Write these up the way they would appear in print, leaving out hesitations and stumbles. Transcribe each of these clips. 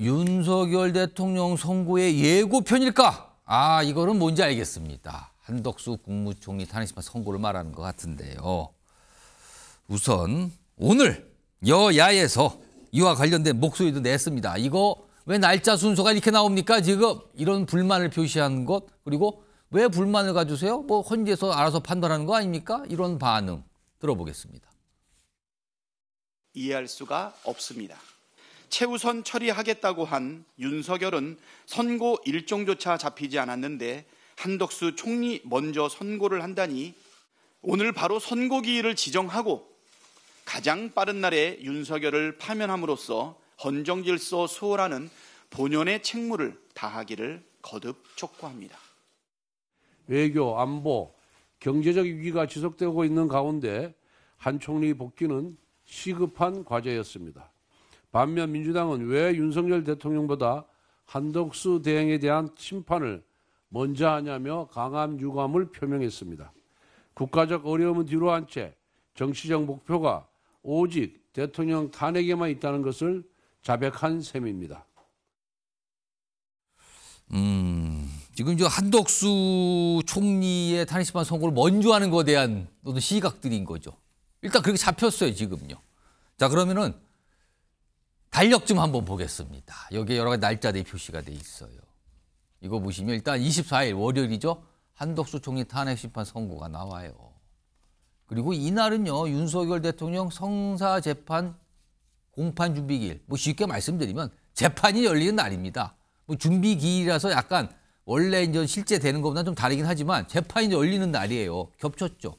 윤석열 대통령 선고의 예고편일까? 이거는 뭔지 알겠습니다. 한덕수 국무총리 탄핵심판 선고를 말하는 것 같은데요. 우선 오늘 여야에서 이와 관련된 목소리도 냈습니다. 이거 왜 날짜 순서가 이렇게 나옵니까? 지금 이런 불만을 표시한 것, 그리고 왜 불만을 가지세요? 뭐 헌재에서 알아서 판단하는 거 아닙니까? 이런 반응 들어보겠습니다. 이해할 수가 없습니다. 최우선 처리하겠다고 한 윤석열은 선고 일정조차 잡히지 않았는데 한덕수 총리 먼저 선고를 한다니, 오늘 바로 선고기일을 지정하고 가장 빠른 날에 윤석열을 파면함으로써 헌정질서 수호라는 본연의 책무를 다하기를 거듭 촉구합니다. 외교, 안보, 경제적 위기가 지속되고 있는 가운데 한 총리 복귀는 시급한 과제였습니다. 반면 민주당은 왜 윤석열 대통령보다 한덕수 대행에 대한 심판을 먼저 하냐며 강한 유감을 표명했습니다. 국가적 어려움은 뒤로 한 채 정치적 목표가 오직 대통령 탄핵에만 있다는 것을 자백한 셈입니다. 지금 저 한덕수 총리의 탄핵심판 선고를 먼저 하는 것에 대한 시각들인 거죠. 일단 그렇게 잡혔어요, 지금요. 자, 그러면은 달력 좀 한번 보겠습니다. 여기에 여러 가지 날짜들이 표시가 돼 있어요. 이거 보시면 일단 24일 월요일이죠. 한덕수 총리 탄핵심판 선고가 나와요. 그리고 이날은요, 윤석열 대통령 성사재판 공판준비기일. 뭐 쉽게 말씀드리면 재판이 열리는 날입니다. 뭐 준비기일이라서 약간 원래 이제 실제 되는 것보다 좀 다르긴 하지만 재판이 열리는 날이에요. 겹쳤죠.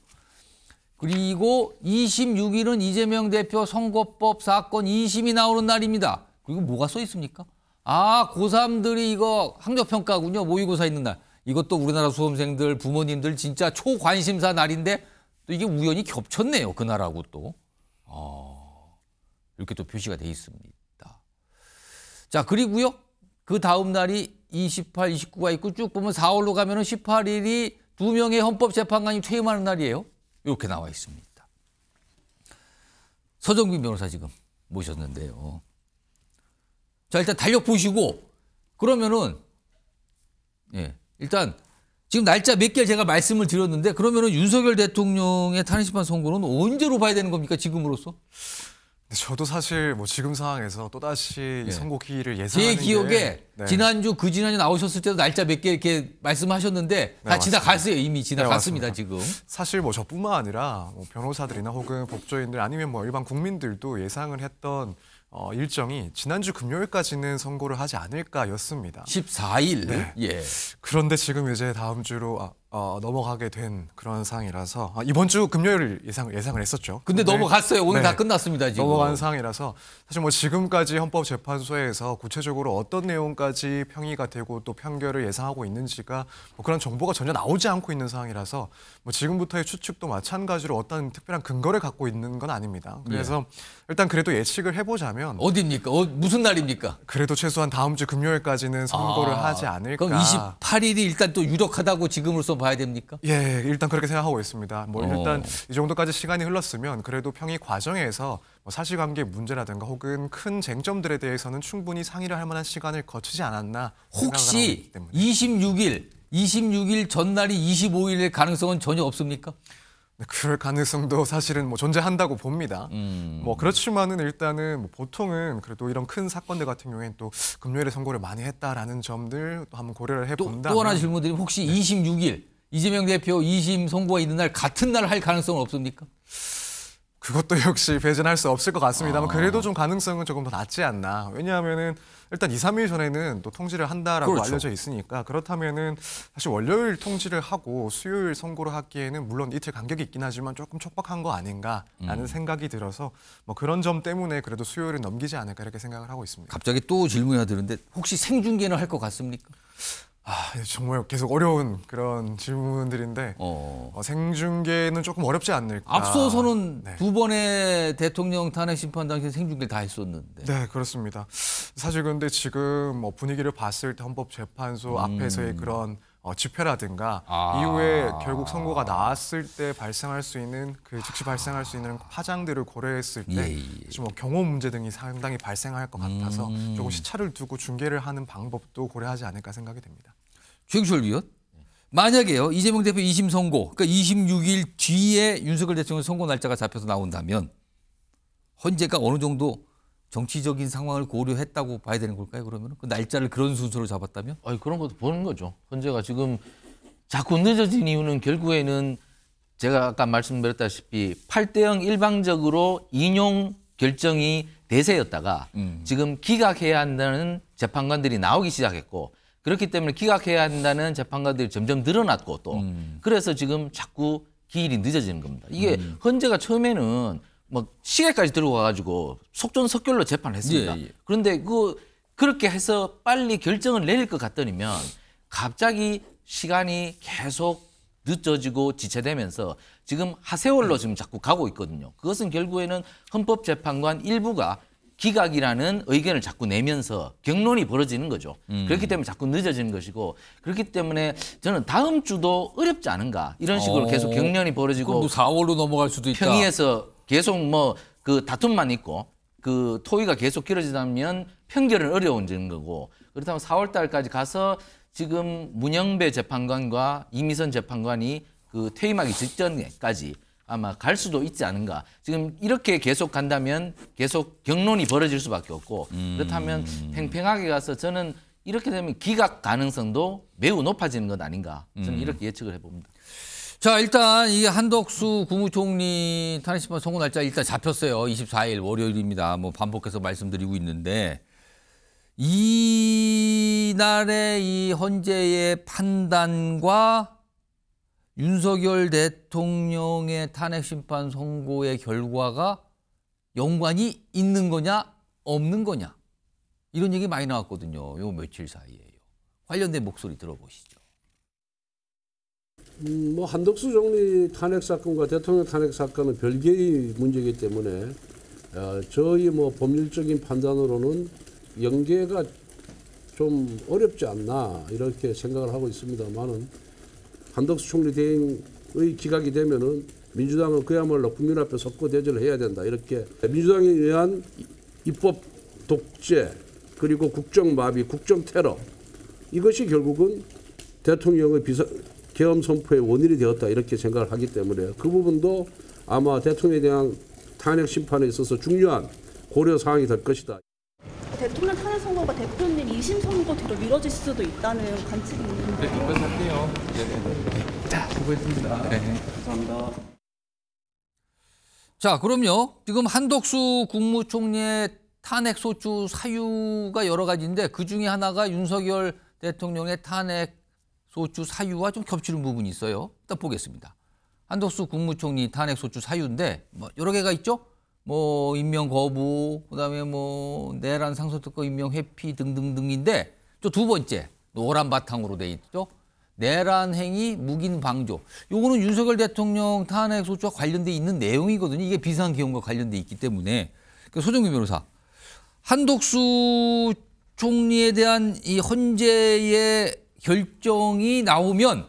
그리고 26일은 이재명 대표 선거법 사건 2심이 나오는 날입니다. 그리고 뭐가 써 있습니까? 고3들이 이거 학력평가군요. 모의고사 있는 날. 이것도 우리나라 수험생들, 부모님들 진짜 초관심사 날인데 또 이게 우연히 겹쳤네요. 그날하고 또. 이렇게 또 표시가 돼 있습니다. 자, 그리고요. 그 다음 날이 28, 29가 있고 쭉 보면 4월로 가면은 18일이 2명의 헌법재판관이 퇴임하는 날이에요. 이렇게 나와 있습니다. 서정빈 변호사 지금 모셨는데요. 자, 일단 달력 보시고 그러면은 일단 지금 날짜 몇 개를 제가 말씀을 드렸는데 그러면은 윤석열 대통령의 탄핵심판 선고는 언제로 봐야 되는 겁니까? 지금으로서? 저도 사실 뭐 지금 상황에서 또다시 이 선고 기일을 예상하는 제 기억에 지난주 지난주 나오셨을 때도 날짜 몇 개 이렇게 말씀하셨는데 다 지나갔어요. 이미 지나갔습니다. 지금. 사실 뭐 저뿐만 아니라 뭐 변호사들이나 혹은 법조인들 아니면 뭐 일반 국민들도 예상을 했던 일정이 지난주 금요일까지는 선고를 하지 않을까였습니다. 14일. 네. 예. 그런데 지금 이제 다음 주로 넘어가게 된 그런 상황이라서 이번 주 금요일 예상을 했었죠. 근데 넘어갔어요. 오늘 다 끝났습니다. 지금. 넘어간 상황이라서 사실 뭐 지금까지 헌법재판소에서 구체적으로 어떤 내용까지 평의가 되고 또 판결을 예상하고 있는지가 뭐 그런 정보가 전혀 나오지 않고 있는 상황이라서 뭐 지금부터의 추측도 마찬가지로 어떤 특별한 근거를 갖고 있는 건 아닙니다. 그래서 일단 그래도 예측을 해보자면 어디입니까? 무슨 날입니까? 그래도 최소한 다음 주 금요일까지는 선고를 하지 않을까. 그럼 28일이 일단 또 유력하다고 지금으로서 봐야 됩니까? 예, 일단 그렇게 생각하고 있습니다. 뭐 일단 이 정도까지 시간이 흘렀으면 그래도 평의 과정에서 뭐 사실관계 문제라든가 혹은 큰 쟁점들에 대해서는 충분히 상의를 할 만한 시간을 거치지 않았나. 혹시 26일 전날이 25일일 가능성은 전혀 없습니까? 네, 그럴 가능성도 사실은 뭐 존재한다고 봅니다. 뭐 그렇지만은 일단은 뭐 보통은 그래도 이런 큰 사건들 같은 경우에는 또 금요일에 선고를 많이 했다라는 점들 또 한번 고려를 해본다면 또 하나 질문드리면 혹시 26일 이재명 대표 2심 선고가 있는 날 같은 날 할 가능성은 없습니까? 그것도 역시 배제할 수 없을 것 같습니다만 그래도 좀 가능성은 조금 더 낮지 않나. 왜냐하면은 일단 2, 3일 전에는 또 통지를 한다라고 알려져 있으니까 그렇다면은 사실 월요일 통지를 하고 수요일 선고를 하기에는 물론 이틀 간격이 있긴 하지만 조금 촉박한 거 아닌가라는 생각이 들어서 뭐 그런 점 때문에 그래도 수요일은 넘기지 않을까 이렇게 생각을 하고 있습니다. 갑자기 또 질문이 하나 드는데 혹시 생중계는 할 것 같습니까? 정말 계속 어려운 그런 질문들인데 생중계는 조금 어렵지 않을까. 앞서서는 두 번의 대통령 탄핵 심판 당시 생중계를 다 했었는데. 네, 그렇습니다. 사실 그런데 지금 뭐 분위기를 봤을 때 헌법재판소 앞에서의 그런 집회라든가 이후에 결국 선고가 나왔을 때 발생할 수 있는 즉시 발생할 수 있는 파장들을 고려했을 때 좀 경호 문제 등이 상당히 발생할 것 같아서 조금 시차를 두고 중계를 하는 방법도 고려하지 않을까 생각이 됩니다. 최영철 위원, 만약에요 이재명 대표 2심 선고, 그러니까 26일 뒤에 윤석열 대통령 선고 날짜가 잡혀서 나온다면 헌재가 어느 정도 정치적인 상황을 고려했다고 봐야 되는 걸까요? 그러면 그 날짜를 그런 순서로 잡았다면? 아니, 그런 것도 보는 거죠. 헌재가 지금 자꾸 늦어진 이유는 결국에는 제가 아까 말씀드렸다시피 8대0 일방적으로 인용 결정이 대세였다가 지금 기각해야 한다는 재판관들이 나오기 시작했고, 그렇기 때문에 기각해야 한다는 재판관들이 점점 늘어났고 또 그래서 지금 자꾸 기일이 늦어지는 겁니다. 이게 헌재가 처음에는 뭐 시계까지 들고 가가지고 속전속결로 재판했습니다. 그런데 그렇게 해서 빨리 결정을 내릴 것 같더니면 갑자기 시간이 계속 늦어지고 지체되면서 지금 하세월로 지금 자꾸 가고 있거든요. 그것은 결국에는 헌법재판관 일부가 기각이라는 의견을 자꾸 내면서 격론이 벌어지는 거죠. 그렇기 때문에 자꾸 늦어지는 것이고, 그렇기 때문에 저는 다음 주도 어렵지 않은가 이런 식으로 계속 격론이 벌어지고 뭐 4월로 넘어갈 수도 있다. 평의에서 계속 뭐 그 다툼만 있고 그 토의가 계속 길어지다면 평결은 어려워지는 거고, 그렇다면 4월 달까지 가서 지금 문영배 재판관과 이미선 재판관이 그 퇴임하기 직전까지 아마 갈 수도 있지 않은가. 지금 이렇게 계속 간다면 계속 격론이 벌어질 수밖에 없고, 그렇다면 팽팽하게 가서 저는 이렇게 되면 기각 가능성도 매우 높아지는 것 아닌가. 저는 이렇게 예측을 해봅니다. 자, 일단 이 한덕수 국무총리 탄핵심판 선고 날짜 일단 잡혔어요. 24일 월요일입니다. 뭐 반복해서 말씀드리고 있는데, 이날의 이 헌재의 판단과 윤석열 대통령의 탄핵심판 선고의 결과가 연관이 있는 거냐 없는 거냐, 이런 얘기 많이 나왔거든요. 요 며칠 사이에요. 관련된 목소리 들어보시죠. 뭐 한덕수 총리 탄핵 사건과 대통령 탄핵 사건은 별개의 문제이기 때문에 저희 뭐 법률적인 판단으로는 연계가 좀 어렵지 않나 이렇게 생각을 하고 있습니다만은, 한덕수 총리 대행의 기각이 되면은 민주당은 그야말로 국민 앞에 석고 대절을 해야 된다, 이렇게 민주당에 의한 입법 독재 그리고 국정마비, 국정테러, 이것이 결국은 대통령의 계엄 선포의 원인이 되었다, 이렇게 생각을 하기 때문에 그 부분도 아마 대통령에 대한 탄핵 심판에 있어서 중요한 고려 사항이 될 것이다. 대통령 탄핵 선고가 대표님 2심 선고 뒤로 미뤄질 수도 있다는 관측이 있는데. 네, 할게요. 자, 수고했습니다. 네. 감사합니다. 자, 그럼요. 지금 한덕수 국무총리의 탄핵 소추 사유가 여러 가지인데, 그 중에 하나가 윤석열 대통령의 탄핵 소추 사유와 좀 겹치는 부분이 있어요. 일단 보겠습니다. 한덕수 국무총리 탄핵 소추 사유인데 뭐 여러 개가 있죠. 뭐 임명 거부, 그다음에 뭐 내란 상속특권 임명 회피 등등등인데, 저 두 번째 노란 바탕으로 돼 있죠. 내란 행위 묵인 방조. 요거는 윤석열 대통령 탄핵 소추와 관련돼 있는 내용이거든요. 이게 비상계엄과 관련돼 있기 때문에. 소정규 변호사, 한덕수 총리에 대한 이 헌재의 결정이 나오면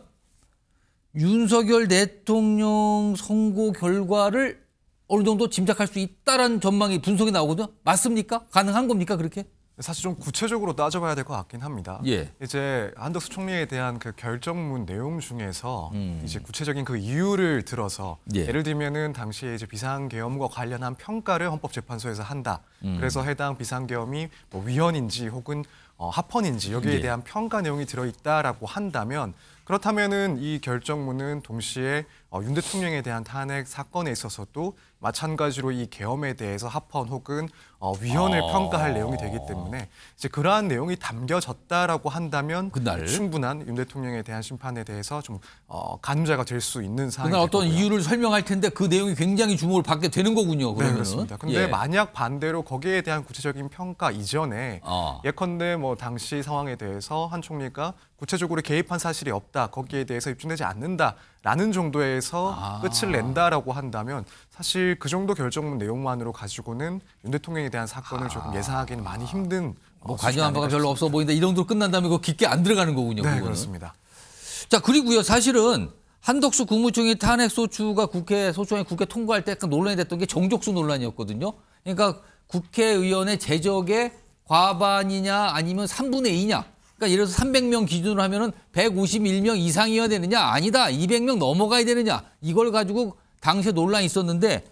윤석열 대통령 선고 결과를 어느 정도 짐작할 수 있다라는 전망이 분석이 나오거든요. 맞습니까? 가능한 겁니까, 그렇게? 사실 좀 구체적으로 따져봐야 될 것 같긴 합니다. 예. 이제 한덕수 총리에 대한 그 결정문 내용 중에서 이제 구체적인 그 이유를 들어서 예를 들면은 당시에 이제 비상계엄과 관련한 평가를 헌법재판소에서 한다. 그래서 해당 비상계엄이 뭐 위헌인지 혹은 합헌인지 여기에 대한 평가 내용이 들어있다라고 한다면, 그렇다면은 이 결정문은 동시에 윤 대통령에 대한 탄핵 사건에 있어서도 마찬가지로 이 계엄에 대해서 합헌 혹은 위헌을 평가할 내용이 되기 때문에 이제 그러한 내용이 담겨졌다라고 한다면 그날 충분한 윤 대통령에 대한 심판에 대해서 좀 가늠자가 될 수 있는 상황이 그날 어떤 되고요. 이유를 설명할 텐데 그 내용이 굉장히 주목을 받게 되는 거군요. 그러면은. 네, 그렇습니다. 근데 만약 반대로 거기에 대한 구체적인 평가 이전에 예컨대 뭐 당시 상황에 대해서 한 총리가 구체적으로 개입한 사실이 없다, 거기에 대해서 입증되지 않는다라는 정도에서 끝을 낸다라고 한다면 사실 그 정도 결정문 내용만으로 가지고는 윤 대통령에 대한 사건을 조금 예상하기는 많이 힘든 뭐 관여한 바가 별로 없어 보인다, 이 정도로 끝난다면 그거 깊게 안 들어가는 거군요. 네, 그거는. 그렇습니다. 자, 그리고요, 사실은 한덕수 국무총리 탄핵 소추가 소추안이 국회 통과할 때 약간 논란이 됐던 게 정족수 논란이었거든요. 그러니까 국회의원의 재적의 과반이냐 아니면 3분의 2냐. 그러니까 예를 들어서 300명 기준으로 하면은 151명 이상이어야 되느냐, 아니다 200명 넘어가야 되느냐, 이걸 가지고 당시에 논란이 있었는데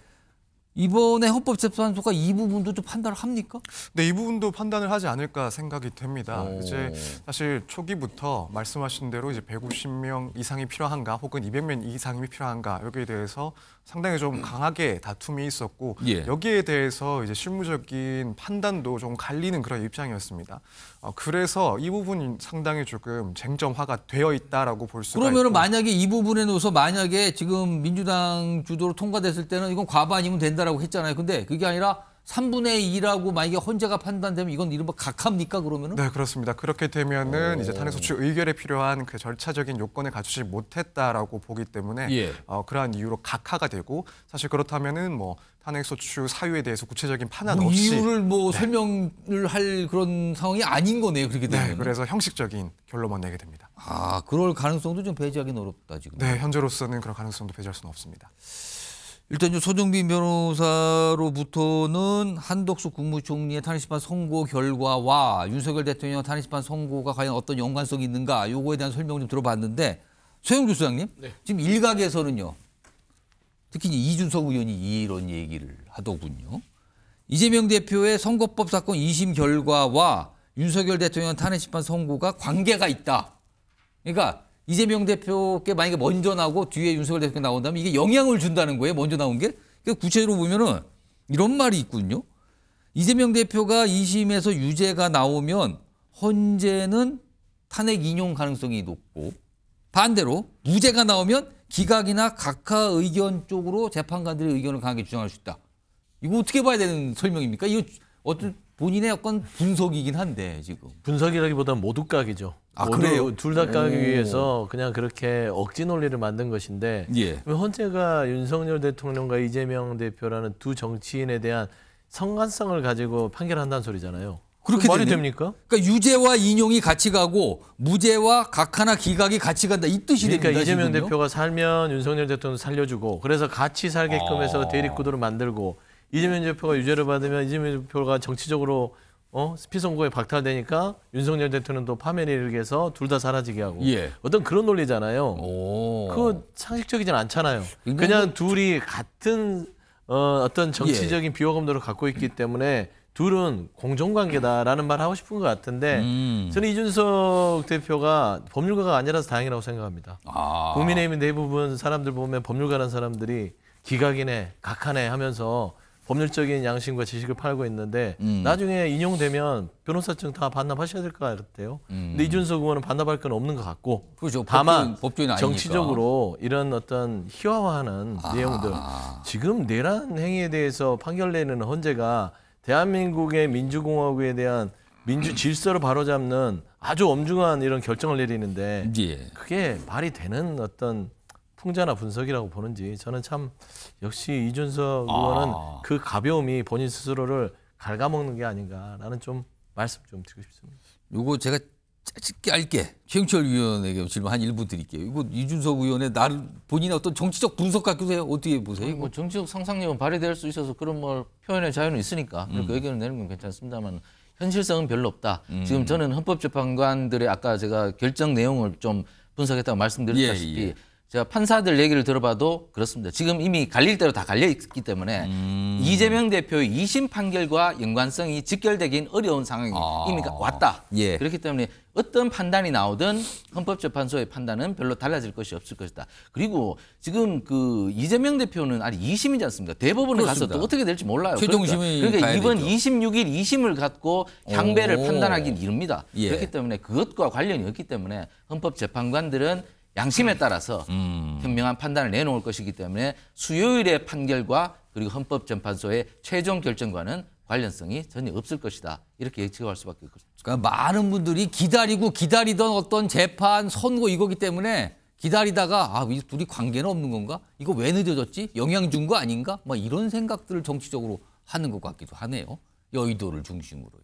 이번에 헌법재판소가 이 부분도 좀 판단을 합니까? 네, 이 부분도 판단을 하지 않을까 생각이 됩니다. 이제 사실 초기부터 말씀하신 대로 이제 150명 이상이 필요한가 혹은 200명 이상이 필요한가 여기에 대해서 상당히 좀 강하게 다툼이 있었고 예. 여기에 대해서 이제 실무적인 판단도 좀 갈리는 그런 입장이었습니다. 그래서 이 부분이 상당히 조금 쟁점화가 되어 있다라고 볼 수가 그러면은 있고. 만약에 이 부분에 놓아서 만약에 지금 민주당 주도로 통과됐을 때는 이건 과반이면 된다라고 했잖아요. 근데 그게 아니라 3분의 2라고 만약에 헌재가 판단되면 이건 이른바 각합니까 그러면은? 네, 그렇습니다. 그렇게 되면은 이제 탄핵소추 의결에 필요한 그 절차적인 요건을 갖추지 못했다라고 보기 때문에 예. 그러한 이유로 각하가 되고 사실 그렇다면은 뭐 탄핵소추 사유에 대해서 구체적인 판단 뭐 없이 이유를 뭐 설명을 할 그런 상황이 아닌 거네요. 그렇게 되면. 네, 그래서 형식적인 결론만 내게 됩니다. 아, 그럴 가능성도 좀 배제하기는 어렵다 지금. 네, 현재로서는 그런 가능성도 배제할 수는 없습니다. 일단 소정빈 변호사로부터는 한덕수 국무총리의 탄핵심판 선고 결과와 윤석열 대통령 탄핵심판 선고가 과연 어떤 연관성이 있는가 요거에 대한 설명을 좀 들어봤는데 소영주 소장님, 지금 일각에서는요. 특히 이준석 의원이 이런 얘기를 하더군요. 이재명 대표의 선거법 사건 2심 결과와 윤석열 대통령 탄핵심판 선고가 관계가 있다. 그러니까 이재명 대표께 만약에 먼저 나오고 뒤에 윤석열 대표가 나온다면 이게 영향을 준다는 거예요. 먼저 나온 게. 구체적으로 보면은 이런 말이 있군요. 이재명 대표가 2심에서 유죄가 나오면 헌재는 탄핵 인용 가능성이 높고 반대로 무죄가 나오면 기각이나 각하 의견 쪽으로 재판관들의 의견을 강하게 주장할 수 있다. 이거 어떻게 봐야 되는 설명입니까? 이거 어떤 본인의 약간 분석이긴 한데 지금. 분석이라기보다는 모두각이죠. 아, 그래요? 둘 다 까기 위해서 그냥 그렇게 억지 논리를 만든 것인데 예. 헌재가 윤석열 대통령과 이재명 대표라는 두 정치인에 대한 상관성을 가지고 판결한다는 소리잖아요. 그렇게 말이 되네? 됩니까? 그러니까 유죄와 인용이 같이 가고 무죄와 각하나 기각이 같이 간다 이 뜻이 그러니까 됩니다. 이재명 지금요? 대표가 살면 윤석열 대통령 살려주고 그래서 같이 살게끔 해서 대립구도를 만들고 이재명 대표가 유죄를 받으면 이재명 대표가 정치적으로 피선거에 박탈되니까 윤석열 대통령도 파면에 이르게 해서 둘 다 사라지게 하고 예. 어떤 그런 논리잖아요. 오. 그거 상식적이진 않잖아요. 굉장히 그냥 둘이 같은 어떤 정치적인 비호감도를 갖고 있기 때문에 둘은 공정관계다라는 말 하고 싶은 것 같은데 저는 이준석 대표가 법률가가 아니라서 다행이라고 생각합니다. 아. 국민의힘 대부분 사람들 보면 법률가라는 사람들이 기각이네, 각하네 하면서 법률적인 양심과 지식을 팔고 있는데 나중에 인용되면 변호사증 다 반납하셔야 될 것 같아요. 근데 이준석 의원은 반납할 건 없는 것 같고 그렇죠. 다만 법조인 아니니까. 정치적으로 이런 어떤 희화화하는 내용들 지금 내란 행위에 대해서 판결 내는 헌재가 대한민국의 민주공화국에 대한 민주 질서를 바로잡는 아주 엄중한 이런 결정을 내리는데 예. 그게 말이 되는 어떤 풍자나 분석이라고 보는지 저는 참 역시 이준석 의원은 그 가벼움이 본인 스스로를 갉아먹는 게 아닌가라는 좀 말씀 좀 드리고 싶습니다. 요거 제가 짧게 최영철 위원에게 질문 한 1분 드릴게요. 이거 이준석 의원의 본인의 어떤 정치적 분석 같기도 해요. 어떻게 보세요? 뭐 정치적 상상력은 발휘될 수 있어서 그런 뭐 표현의 자유는 있으니까 그렇게 의견을 내는 건 괜찮습니다만 현실성은 별로 없다. 지금 저는 헌법재판관들의 아까 제가 결정 내용을 좀 분석했다고 말씀드렸다시피 예. 제가 판사들 얘기를 들어봐도 그렇습니다. 지금 이미 갈릴 대로 다 갈려 있기 때문에 이재명 대표의 2심 판결과 연관성이 직결되긴 어려운 상황이 이미 왔다. 예. 그렇기 때문에 어떤 판단이 나오든 헌법재판소의 판단은 별로 달라질 것이 없을 것이다. 그리고 지금 그 이재명 대표는 아직 2심이지 않습니까? 대법원에 가서 또 어떻게 될지 몰라요. 최종심이 그러니까 이번 되죠. 26일 2심을 갖고 향배를 판단하기는 이릅니다. 예. 그렇기 때문에 그것과 관련이 없기 때문에 헌법재판관들은 양심에 따라서 현명한 판단을 내놓을 것이기 때문에 수요일의 판결과 그리고 헌법재판소의 최종 결정과는 관련성이 전혀 없을 것이다. 이렇게 예측할 수밖에 없습니다. 그러니까 많은 분들이 기다리던 어떤 재판, 선고 이거기 때문에 기다리다가 이 둘이 관계는 없는 건가? 이거 왜 늦어졌지? 영향 준 거 아닌가? 막 이런 생각들을 정치적으로 하는 것 같기도 하네요. 여의도를 중심으로요.